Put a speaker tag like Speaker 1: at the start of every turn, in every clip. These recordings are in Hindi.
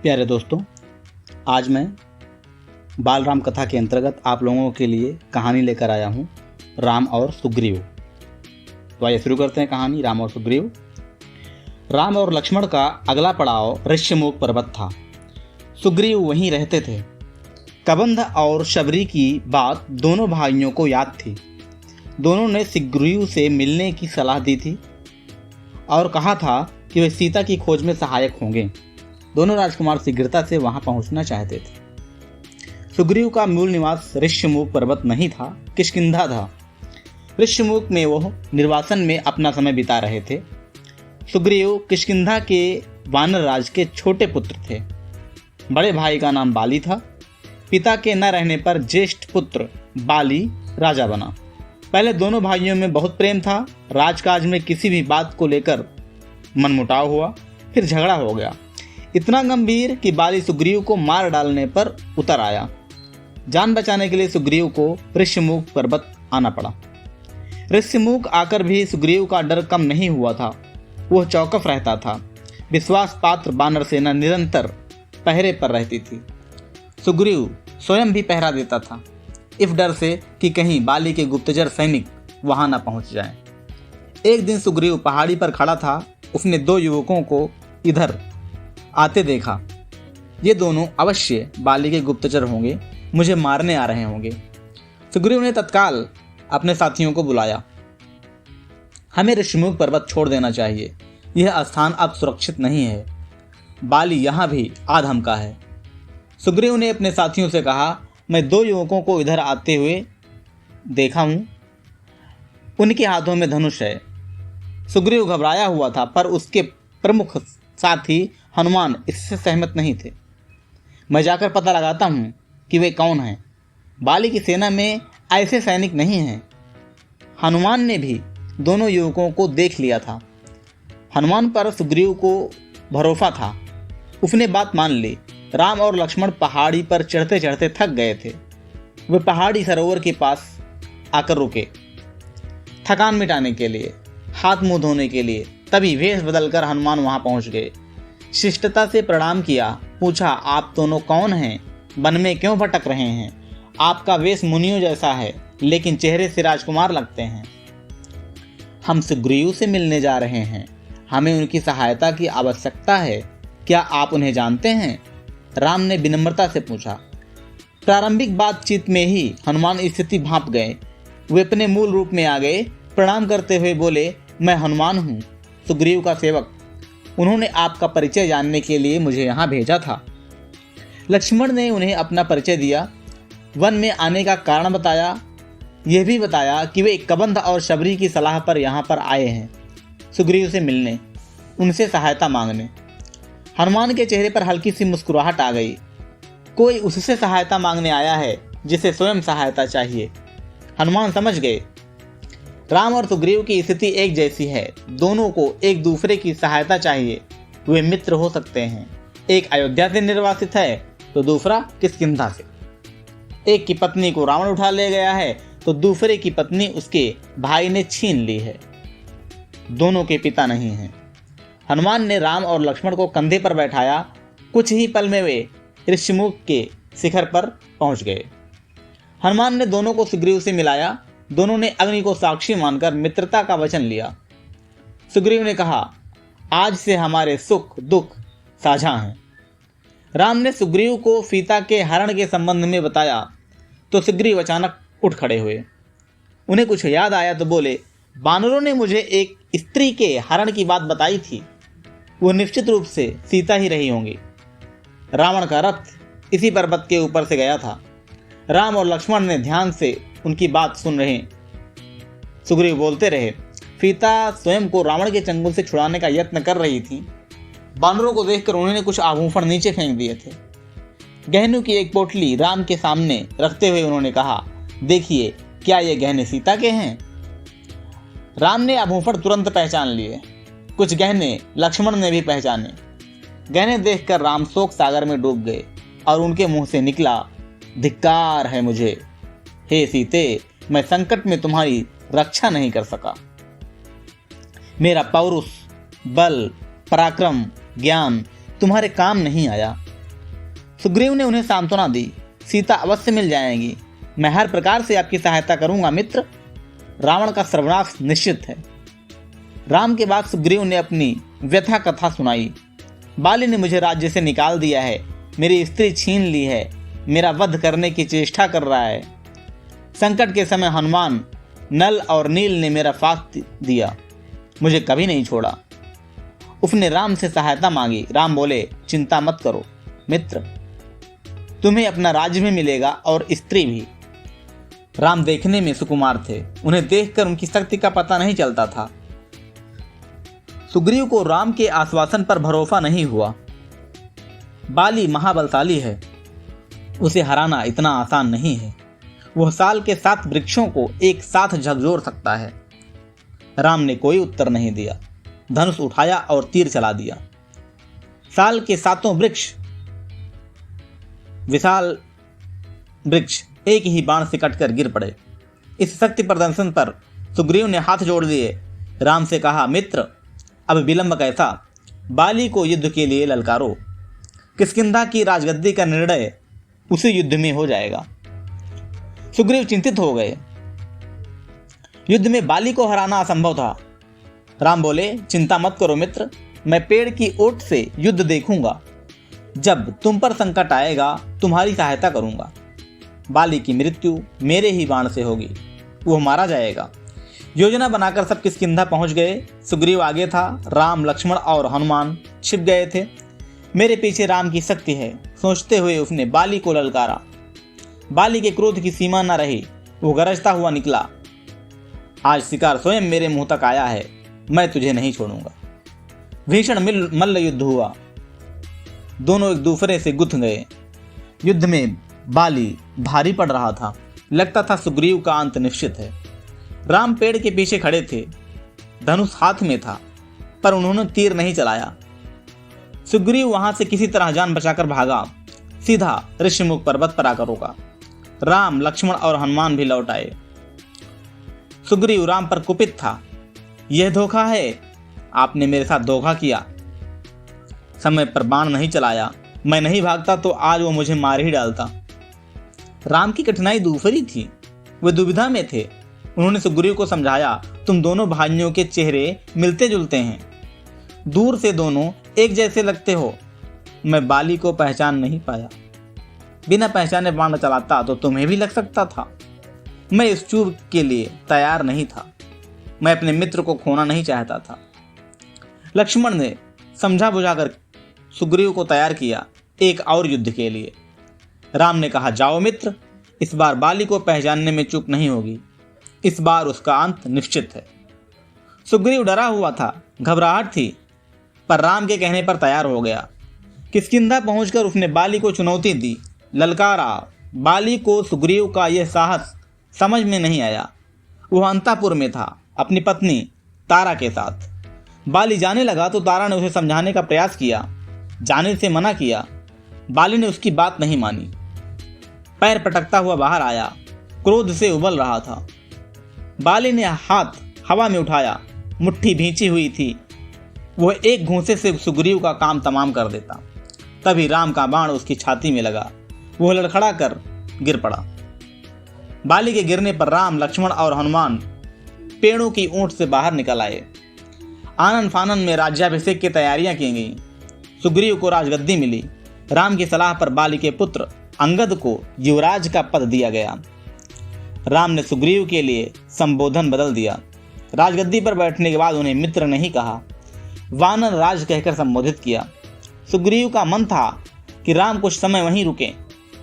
Speaker 1: प्यारे दोस्तों, आज मैं बालराम कथा के अंतर्गत आप लोगों के लिए कहानी लेकर आया हूँ, राम और सुग्रीव। तो आइए शुरू करते हैं कहानी राम और सुग्रीव। राम और लक्ष्मण का अगला पड़ाव ऋष्यमुख पर्वत था। सुग्रीव वहीं रहते थे। कबंध और शबरी की बात दोनों भाइयों को याद थी। दोनों ने सुग्रीव से मिलने की सलाह दी थी और कहा था कि वे सीता की खोज में सहायक होंगे। दोनों राजकुमार शीघ्रता से वहां पहुंचना चाहते थे। सुग्रीव का मूल निवास ऋष्यमुख पर्वत नहीं था, किष्किंधा था। ऋष्यमुख में वह निर्वासन में अपना समय बिता रहे थे। सुग्रीव किष्किंधा के वानर राज के छोटे पुत्र थे। बड़े भाई का नाम बाली था। पिता के न रहने पर ज्येष्ठ पुत्र बाली राजा बना। पहले दोनों भाइयों में बहुत प्रेम था। राजकाज में किसी भी बात को लेकर मनमुटाव हुआ, फिर झगड़ा हो गया, इतना गंभीर कि बाली सुग्रीव को मार डालने पर उतर आया। जान बचाने के लिए सुग्रीव को ऋष्यमुख पर्वत आना पड़ा। ऋष्यमुख आकर भी सुग्रीव का डर कम नहीं हुआ था। वह चौकस रहता था। विश्वास पात्र वानर सेना निरंतर पहरे पर रहती थी। सुग्रीव स्वयं भी पहरा देता था, इस डर से कि कहीं बाली के गुप्तचर सैनिक वहां न पहुंच जाएं। एक दिन सुग्रीव पहाड़ी पर खड़ा था। उसने दो युवकों को इधर आते देखा। ये दोनों अवश्य बाली के गुप्तचर होंगे, मुझे मारने आ रहे होंगे। सुग्रीव ने तत्काल अपने साथियों को बुलाया। हमें ऋष्यमुख पर्वत छोड़ देना चाहिए। यह स्थान अब सुरक्षित नहीं है। बाली यहाँ भी आधम का है। सुग्रीव ने अपने साथियों से कहा, मैं दो युवकों को इधर आते हुए देखा हूँ। उनके हाथों में धनुष है। सुग्रीव घबराया हुआ था, पर उसके प्रमुख साथी हनुमान इससे सहमत नहीं थे। मैं जाकर पता लगाता हूँ कि वे कौन हैं। बाली की सेना में ऐसे सैनिक नहीं हैं। हनुमान ने भी दोनों युवकों को देख लिया था। हनुमान पर सुग्रीव को भरोसा था। उसने बात मान ली। राम और लक्ष्मण पहाड़ी पर चढ़ते चढ़ते थक गए थे। वे पहाड़ी सरोवर के पास आकर रुके, थकान मिटाने के लिए, हाथ मुंह धोने के लिए। तभी वेश बदलकर हनुमान वहां पहुंच गए। शिष्टता से प्रणाम किया। पूछा, आप दोनों कौन हैं? वन में क्यों भटक रहे हैं? आपका वेश मुनियों जैसा है, लेकिन चेहरे से राजकुमार लगते हैं। हम सुग्रीव से मिलने जा रहे हैं। हमें उनकी सहायता की आवश्यकता है। क्या आप उन्हें जानते हैं? राम ने विनम्रता से पूछा। प्रारंभिक बातचीत में ही हनुमान स्थिति भांप गए। वे अपने मूल रूप में आ गए। प्रणाम करते हुए बोले, मैं हनुमान हूँ, सुग्रीव का सेवक। उन्होंने आपका परिचय जानने के लिए मुझे यहाँ भेजा था। लक्ष्मण ने उन्हें अपना परिचय दिया, वन में आने का कारण बताया। यह भी बताया कि वे कबंध और शबरी की सलाह पर यहाँ पर आए हैं, सुग्रीव से मिलने, उनसे सहायता मांगने। हनुमान के चेहरे पर हल्की सी मुस्कुराहट आ गई। कोई उससे सहायता मांगने आया है जिसे स्वयं सहायता चाहिए। हनुमान समझ गए, राम और सुग्रीव की स्थिति एक जैसी है। दोनों को एक दूसरे की सहायता चाहिए। वे मित्र हो सकते हैं। एक अयोध्या से निर्वासित है तो दूसरा किष्किंधा से। एक की पत्नी को रावण उठा ले गया है तो दूसरे की पत्नी उसके भाई ने छीन ली है। दोनों के पिता नहीं हैं। हनुमान ने राम और लक्ष्मण को कंधे पर बैठाया। कुछ ही पल में वे ऋष्यमुख के शिखर पर पहुंच गए। हनुमान ने दोनों को सुग्रीव से मिलाया। दोनों ने अग्नि को साक्षी मानकर मित्रता का वचन लिया। सुग्रीव ने कहा, आज से हमारे सुख दुख साझा हैं। राम ने सुग्रीव को सीता के हरण के संबंध में बताया तो सुग्रीव अचानक उठ खड़े हुए। उन्हें कुछ याद आया तो बोले, वानरों ने मुझे एक स्त्री के हरण की बात बताई थी। वो निश्चित रूप से सीता ही रही होंगी। रावण का रथ इसी पर्वत के ऊपर से गया था। राम और लक्ष्मण ने ध्यान से उनकी बात सुन रहे। सुग्रीव बोलते रहे। सीता स्वयं को रावण के चंगुल से छुड़ाने का यत्न कर रही थी। बानरों को देखकर उन्होंने कुछ आभूषण नीचे फेंक दिए थे। गहनों की एक पोटली राम के सामने रखते हुए उन्होंने कहा, देखिए, क्या ये गहने सीता के हैं? राम ने आभूषण तुरंत पहचान लिए। कुछ गहने लक्ष्मण ने भी पहचाने। गहने देखकर राम शोक सागर में डूब गए और उनके मुंह से निकला, धिक्कार है मुझे। हे सीते, मैं संकट में तुम्हारी रक्षा नहीं कर सका। मेरा पौरुष, बल, पराक्रम, ज्ञान तुम्हारे काम नहीं आया। सुग्रीव ने उन्हें सांत्वना दी। सीता अवश्य मिल जाएंगी, मैं हर प्रकार से आपकी सहायता करूंगा मित्र। रावण का सर्वनाश निश्चित है। राम के बाद सुग्रीव ने अपनी व्यथा कथा सुनाई। बाली ने मुझे राज्य से निकाल दिया है, मेरी स्त्री छीन ली है, मेरा वध करने की चेष्टा कर रहा है। संकट के समय हनुमान, नल और नील ने मेरा साथ दिया, मुझे कभी नहीं छोड़ा। उसने राम से सहायता मांगी। राम बोले, चिंता मत करो मित्र, तुम्हें अपना राज्य भी मिलेगा और स्त्री भी। राम देखने में सुकुमार थे, उन्हें देखकर उनकी शक्ति का पता नहीं चलता था। सुग्रीव को राम के आश्वासन पर भरोसा नहीं हुआ। बाली महाबलशाली है, उसे हराना इतना आसान नहीं है। वह साल के 7 वृक्षों को एक साथ झकझोर सकता है। राम ने कोई उत्तर नहीं दिया, धनुष उठाया और तीर चला दिया। साल के 7 वृक्ष, विशाल वृक्ष एक ही बाण से कटकर गिर पड़े। इस शक्ति प्रदर्शन पर सुग्रीव ने हाथ जोड़ दिए। राम से कहा, मित्र अब विलंब कैसा, बाली को युद्ध के लिए ललकारो। किष्किंधा की राजगद्दी का निर्णय उसी युद्ध में हो जाएगा। सुग्रीव चिंतित हो गए, युद्ध में बाली को हराना असंभव था। राम बोले, चिंता मत करो मित्र, मैं पेड़ की ओट से युद्ध देखूंगा। जब तुम पर संकट आएगा तुम्हारी सहायता करूंगा। बाली की मृत्यु मेरे ही बाण से होगी, वह मारा जाएगा। योजना बनाकर सब किष्किंधा पहुंच गए। सुग्रीव आगे था, राम, लक्ष्मण और हनुमान छिप गए थे। मेरे पीछे राम की शक्ति है, सोचते हुए उसने बाली को ललकारा। बाली के क्रोध की सीमा न रही, वो गरजता हुआ निकला, आज शिकार स्वयं मेरे मुंह तक आया है, मैं तुझे नहीं छोड़ूंगा। भीषण मल्ल युद्ध हुआ, दोनों एक दूसरे से गुथ गए। युद्ध में बाली भारी पड़ रहा था, लगता था सुग्रीव का अंत निश्चित है। राम पेड़ के पीछे खड़े थे, धनुष हाथ में था, पर उन्होंने तीर नहीं चलाया। सुग्रीव वहां से किसी तरह जान बचाकर भागा, सीधा ऋषिमुख पर्वत पर आकर रोका। राम, लक्ष्मण और हनुमान भी लौट आए। सुग्रीव राम पर कुपित था, यह धोखा है, आपने मेरे साथ धोखा किया, समय पर बाण नहीं चलाया, मैं नहीं भागता तो आज वो मुझे मार ही डालता। राम की कठिनाई दूसरी थी, वे दुविधा में थे। उन्होंने सुग्रीव को समझाया, तुम दोनों भाइयों के चेहरे मिलते जुलते हैं, दूर से दोनों एक जैसे लगते हो। मैं बाली को पहचान नहीं पाया, बिना पहचाने बाण चलाता तो तुम्हें भी लग सकता था। मैं इस चूक के लिए तैयार नहीं था, मैं अपने मित्र को खोना नहीं चाहता था। लक्ष्मण ने समझा बुझाकर सुग्रीव को तैयार किया एक और युद्ध के लिए। राम ने कहा, जाओ मित्र, इस बार बाली को पहचानने में चूक नहीं होगी, इस बार उसका अंत निश्चित है। सुग्रीव डरा हुआ था, घबराहट थी, पर राम के कहने पर तैयार हो गया। किष्किंधा पहुंचकर उसने बाली को चुनौती दी, ललकारा। बाली को सुग्रीव का यह साहस समझ में नहीं आया। वह अंतापुर में था, अपनी पत्नी तारा के साथ। बाली जाने लगा तो तारा ने उसे समझाने का प्रयास किया, जाने से मना किया। बाली ने उसकी बात नहीं मानी, पैर पटकता हुआ बाहर आया, क्रोध से उबल रहा था। बाली ने हाथ हवा में उठाया, मुट्ठी भींची हुई थी, वह एक घूंसे से सुग्रीव का काम तमाम कर देता। तभी राम का बाण उसकी छाती में लगा, वह लड़खड़ा कर गिर पड़ा। बाली के गिरने पर राम, लक्ष्मण और हनुमान पेड़ों की ऊंट से बाहर निकल आए। आनन फानन में राज्याभिषेक की तैयारियां की गईं। सुग्रीव को राजगद्दी मिली। राम की सलाह पर बाली के पुत्र अंगद को युवराज का पद दिया गया। राम ने सुग्रीव के लिए संबोधन बदल दिया। राजगद्दी पर बैठने के बाद उन्हें मित्र नहीं कहा, वानर राज कहकर संबोधित किया। सुग्रीव का मन था कि राम कुछ समय वहीं रुके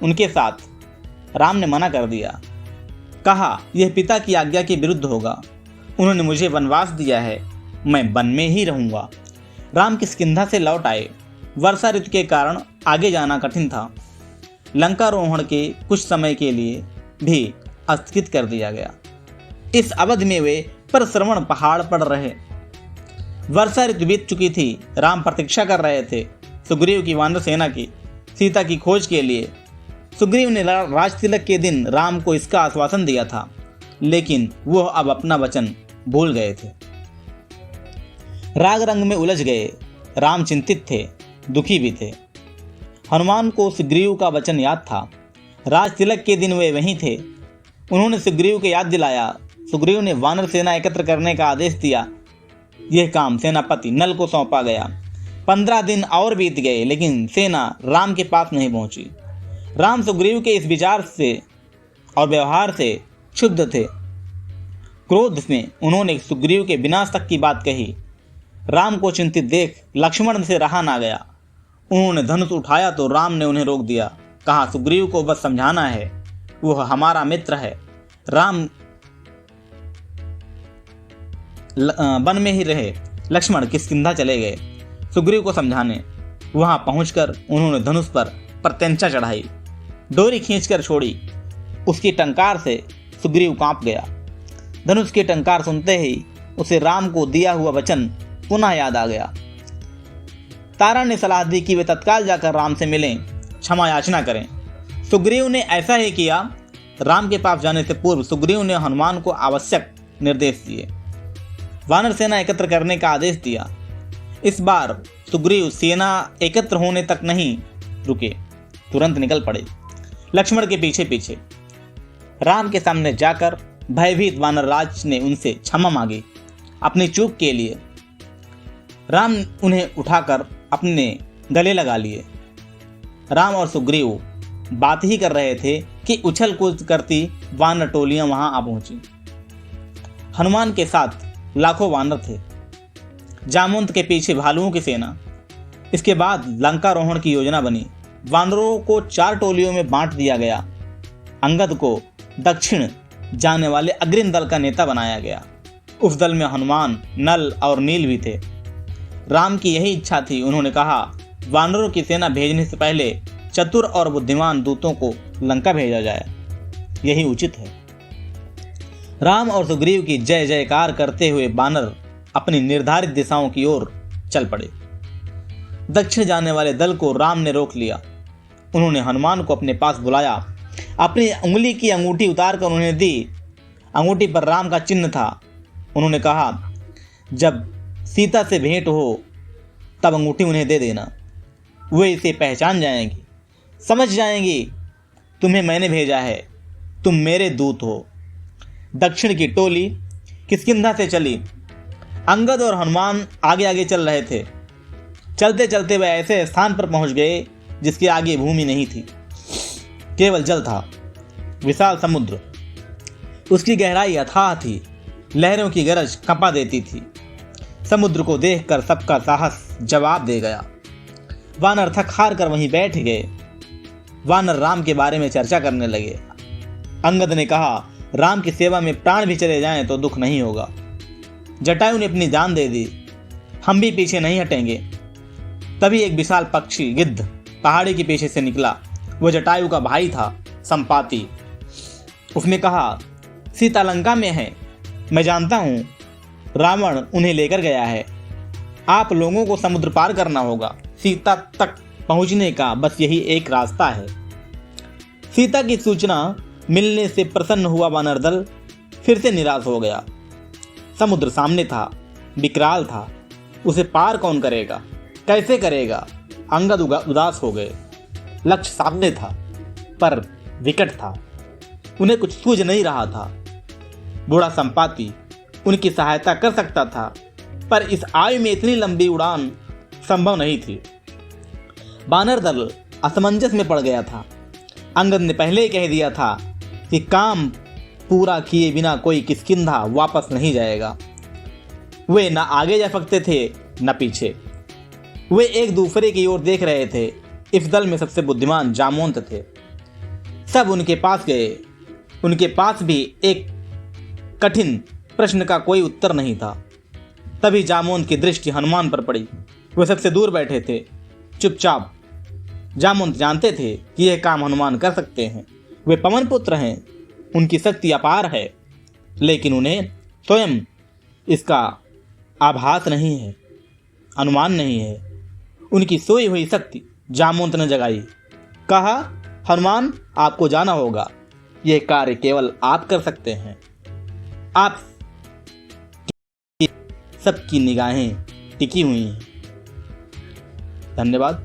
Speaker 1: उनके साथ। राम ने मना कर दिया, कहा यह पिता की आज्ञा के विरुद्ध होगा। उन्होंने मुझे वनवास दिया है, मैं वन में ही रहूंगा। राम किष्किंधा से लौट आए। वर्षा ऋतु के कारण आगे जाना कठिन था। लंकारोहण के कुछ समय के लिए भी स्थगित कर दिया गया। इस अवधि में वे परश्रवण पहाड़ पर रहे। वर्षा ऋतु बीत चुकी थी। राम प्रतीक्षा कर रहे थे सुग्रीव की वानर सेना की, सीता की खोज के लिए। सुग्रीव ने राज तिलक के दिन राम को इसका आश्वासन दिया था, लेकिन वह अब अपना वचन भूल गए थे। राग रंग में उलझ गए। राम चिंतित थे, दुखी भी थे। हनुमान को सुग्रीव का वचन याद था। राज तिलक के दिन वे वहीं थे। उन्होंने सुग्रीव को याद दिलाया। सुग्रीव ने वानर सेना एकत्र करने का आदेश दिया। यह काम सेनापति नल को सौंपा गया। 15 दिन और बीत गए, लेकिन सेना राम के पास नहीं पहुंची। राम सुग्रीव के इस विचार से और व्यवहार से क्षुब्ध थे। क्रोध में उन्होंने सुग्रीव के विनाश तक की बात कही। राम को चिंतित देख लक्ष्मण से रहा ना गया। उन्होंने धनुष उठाया तो राम ने उन्हें रोक दिया। कहा, सुग्रीव को बस समझाना है, वह हमारा मित्र है। राम वन में ही रहे। लक्ष्मण किष्किंधा चले गए सुग्रीव को समझाने। वहां पहुंचकर उन्होंने धनुष पर प्रत्यंचा चढ़ाई, डोरी खींचकर छोड़ी। उसकी टंकार से सुग्रीव कांप गया। धनुष की टंकार सुनते ही उसे राम को दिया हुआ वचन पुनः याद आ गया। तारा ने सलाह दी कि वे तत्काल जाकर राम से मिलें, क्षमा याचना करें। सुग्रीव ने ऐसा ही किया। राम के पास जाने से पूर्व सुग्रीव ने हनुमान को आवश्यक निर्देश दिए, वानर सेना एकत्र करने का आदेश दिया। इस बार सुग्रीव सेना एकत्र होने तक नहीं रुके, तुरंत निकल पड़े लक्ष्मण के पीछे पीछे। राम के सामने जाकर भयभीत वानर राज ने उनसे क्षमा मांगी अपनी चूक के लिए। राम उन्हें उठाकर अपने गले लगा लिए। राम और सुग्रीव बात ही कर रहे थे कि उछल कूद करती वानर टोलियां वहां आ पहुंची। हनुमान के साथ लाखों वानर थे, जामवंत के पीछे भालुओं की सेना। इसके बाद लंकारोहण की योजना बनी। वानरों को 4 टोलियों में बांट दिया गया। अंगद को दक्षिण जाने वाले अग्रिम दल का नेता बनाया गया। उस दल में हनुमान, नल और नील भी थे। राम की यही इच्छा थी। उन्होंने कहा, वानरों की सेना भेजने से पहले चतुर और बुद्धिमान दूतों को लंका भेजा जाए, यही उचित है। राम और सुग्रीव की जय जयकार करते हुए वानर अपनी निर्धारित दिशाओं की ओर चल पड़े। दक्षिण जाने वाले दल को राम ने रोक लिया। उन्होंने हनुमान को अपने पास बुलाया। अपनी उंगली की अंगूठी उतार कर उन्हें दी। अंगूठी पर राम का चिन्ह था। उन्होंने कहा, जब सीता से भेंट हो तब अंगूठी उन्हें दे देना। वे इसे पहचान जाएंगी, समझ जाएंगी तुम्हें मैंने भेजा है, तुम मेरे दूत हो। दक्षिण की टोली किष्किंधा से चली। अंगद और हनुमान आगे आगे चल रहे थे। चलते चलते वे ऐसे स्थान पर पहुंच गए जिसके आगे भूमि नहीं थी, केवल जल था। विशाल समुद्र, उसकी गहराई अथाह थी। लहरों की गरज कंपा देती थी। समुद्र को देखकर सबका साहस जवाब दे गया। वानर थक हार कर वहीं बैठ गए। वानर राम के बारे में चर्चा करने लगे। अंगद ने कहा, राम की सेवा में प्राण भी चले जाएं तो दुख नहीं होगा। जटायु ने अपनी जान दे दी, हम भी पीछे नहीं हटेंगे। तभी एक विशाल पक्षी गिद्ध पहाड़ी के पीछे से निकला। वह जटायु का भाई था, संपाति। उसने कहा, सीता लंका में है, मैं जानता हूं। रावण उन्हें लेकर गया है। आप लोगों को समुद्र पार करना होगा। सीता तक पहुंचने का बस यही एक रास्ता है। सीता की सूचना मिलने से प्रसन्न हुआ वानर दल फिर से निराश हो गया। समुद्र सामने था, विकराल था। उसे पार कौन करेगा, कैसे करेगा? अंगद उदास हो गए। लक्ष्य सामने था पर विकट था। उन्हें कुछ सूझ नहीं रहा था। बूढ़ा संपाति उनकी सहायता कर सकता था, पर इस आयु में इतनी लंबी उड़ान संभव नहीं थी। वानर दल असमंजस में पड़ गया था। अंगद ने पहले ही कह दिया था कि काम पूरा किए बिना कोई किष्किंधा वापस नहीं जाएगा। वे न आगे जा सकते थे न पीछे। वे एक दूसरे की ओर देख रहे थे। इस दल में सबसे बुद्धिमान जामवंत थे। सब उनके पास गए। उनके पास भी एक कठिन प्रश्न का कोई उत्तर नहीं था। तभी जामवंत की दृष्टि हनुमान पर पड़ी। वे सबसे दूर बैठे थे, चुपचाप। जामवंत जानते थे कि यह काम हनुमान कर सकते हैं। वे पवन पुत्र हैं, उनकी शक्ति अपार है, लेकिन उन्हें स्वयं इसका आभास नहीं है, अनुमान नहीं है। उनकी सोई हुई शक्ति जामवंत ने जगाई। कहा, हनुमान, आपको जाना होगा। यह कार्य केवल आप कर सकते हैं। आप सबकी निगाहें टिकी हुई हैं। धन्यवाद।